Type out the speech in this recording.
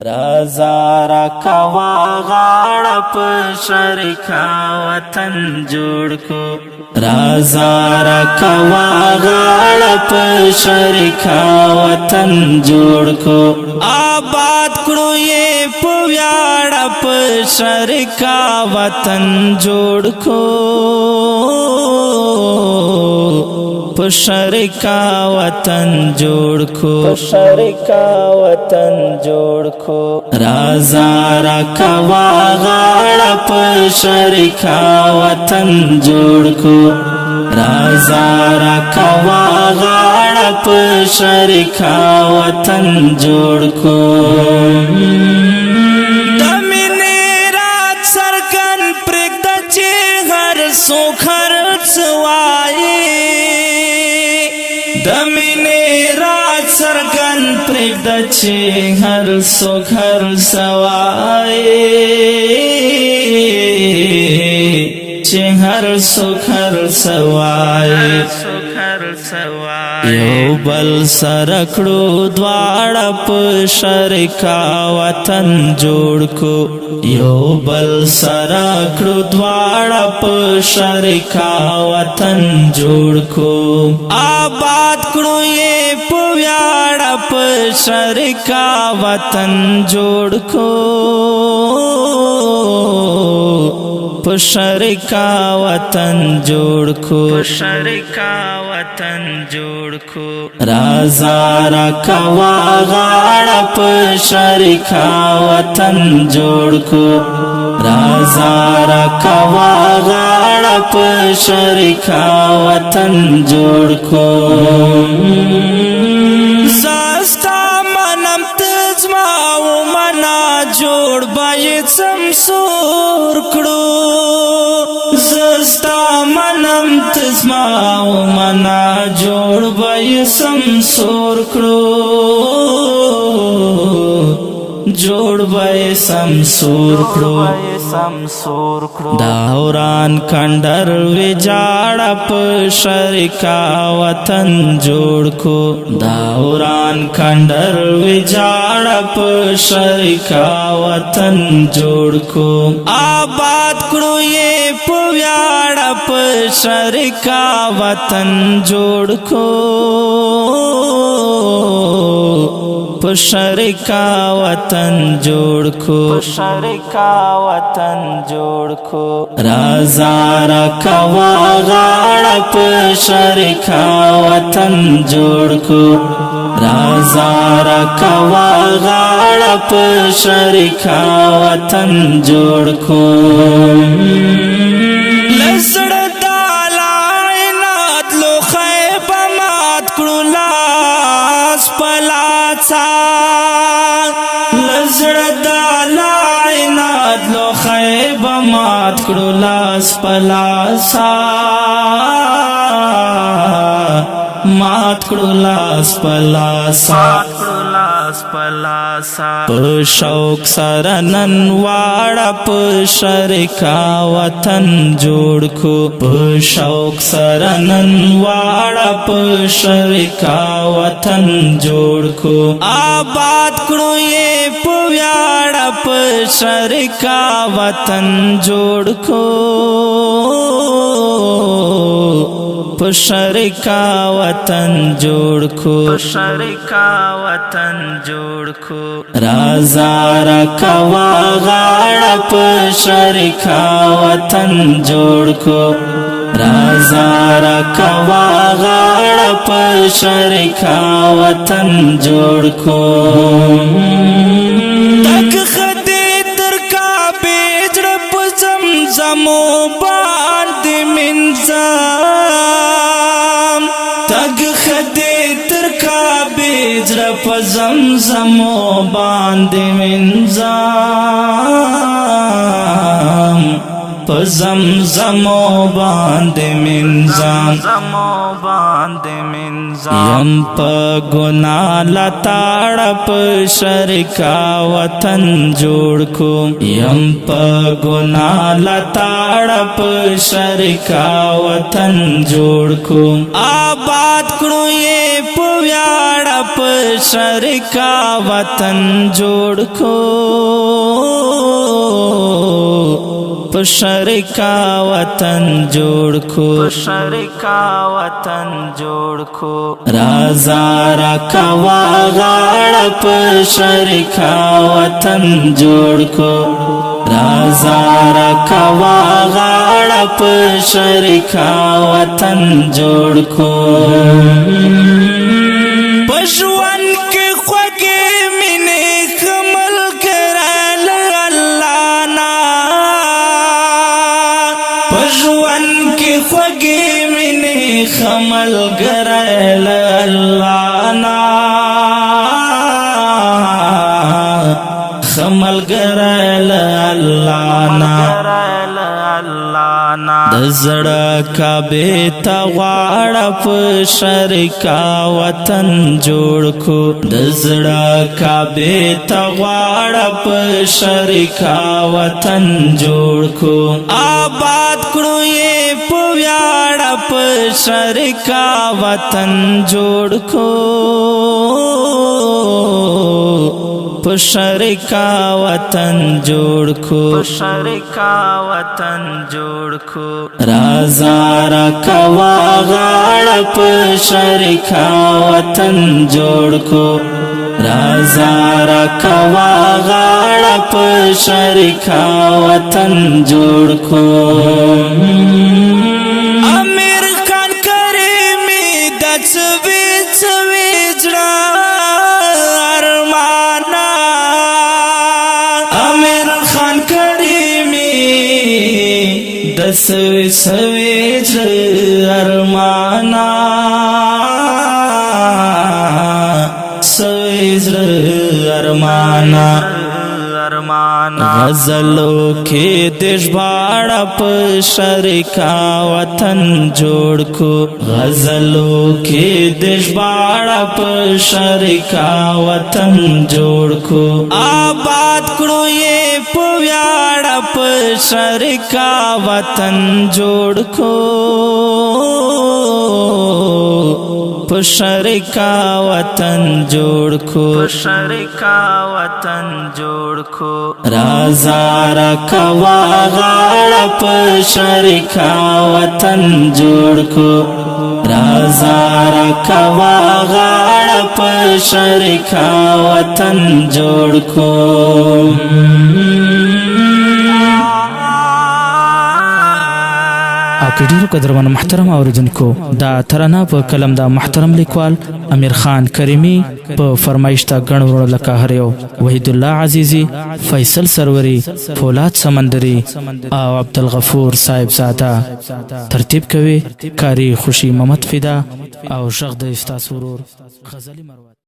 رازا رکوا غاړه په شریکا وطن جوړ کو رازا رکوا غاړه په شریکا وطن جوړ کو آباد کړو یې په ویاړ په شریکا وطن جوړ کو په شریکا وطن جوړ کو شریکا وطن جوړ کو رازا رکوا غاړه په شریکا وطن جوړ کو رازا رکوا غاړه په شریکا وطن جوړ کو دمینه رات سرکن پرګد چې هر سو خرڅ وایي دمینه رات سرکن پرګد چې هر سو خر سوایي چې هر سو خر سوایي یو بل سرکړو دواړه په شریکا وطن جوړ کو یو بل سرکړو دواړه په شریکا وطن جوړ کو آباد کړو یې په ویاړ په شریکا وطن جوړ کو په شریکا وطن جوړ کو شریکا وطن جوړ کو رازا رکوا غاړه په شریکا وطن جوړ کو رازا رکوا غاړه په شریکا وطن جوړ کو زستا منم تزما و منا جوړ باید سمسور کړو زستا منم تزما و منا جوړ باید سمسور کړو جوړ باید سمسور کړو داوران کندر ویجاړه په شریکا وطن جوړ کو داوران کندر ویجاړه په شریکا وطن جوړ کو آباد کړو یې په ویاړ په شریکا وطن جوړ کو په شریکا وطن جوړ کو شریکا وطن جوړ کو رازا رکوا غاړه په شریکا وطن جوړ کو رازا رکوا غاړه په شریکا وطن جوړ کو لسړ دالای نات لو خیب مات کړو لاس پلاڅا لزړ دالای نات لو خیب مات کړو لاس پلاڅا مات کړو لاس پلاڅا په شوق سره نن واړه په شریکا وطن جوړ کو په شوق سره نن واړه په شریکا وطن جوړ کو آباد کړو یې په ویاړ په شریکا وطن جوړ کو په شریکا وطن جوړ کو شریکا وطن جوړ کو رازا رکوا غاړه په شریکا وطن جوړ کو رازا رکوا غاړه په شریکا وطن جوړ کو تک خدای تر کا بیجړ په زمزمو باندې منځم تک خدای تر کا بیجړ په زمزمو باندې منځم په زمزمو باندې منځان یم په ګناه لتاړه په شرکا وطن جوړ کو یم په ګناه لتاړه په شرکا وطن جوړ کو آباد کړو یې په ویاړه په شرکا وطن جوړ کو په شرکا وطن جوړ کو رازا را کوا غاړه په شرکا وطن جوړ کو رازا را کوا غاړه په شرکا وطن جوړ کو پښوان کې خوږې مینې کمل کرال الله نا پښوان کې خوږې مینې کمل کرال الله نا کمل کرال الله نا د زړه کعبه ته غواړه په شرکا وطن جوړ کو د زړه کعبه ته غواړه په شرکا وطن جوړ کو آباد کړو یې په ویاړه په شرکا وطن جوړ کو په شرکا وطن جوړ کو رازا را کوا غاړه په شرکا وطن جوړ کو رازا را کوا غاړه په شرکا وطن جوړ کو امیر خان کریمی د څوي جړه ارمانا امیر خان کریمی د څوي جړه ارمانا ارمانا غزلو کې دیش باړه په شرکا وطن جوړ کو غزلو کې دیش باړه په شرکا وطن جوړ کو آباد کړو یې په ویاړه په شرکا وطن جوړ کو په شرکا وطن جوړ کو رازا را کوا غاړه په شرکا وطن جوړ کو رازا را کوا غاړه په شرکا وطن جوړ کو او ډیرو قدرمن محترم اوریدونکو دا ترانه په کلم دا محترم لیکوال امیر خان کریمی په فرمایش تا غن ورو لکه هر یو وحید الله عزیزی فیصل سروری فولاد سمندری او عبدالغفور صاحب زاده ترتیب کوي کاری خوشی محمد فدا او شغد استاد سرور غزلی مروت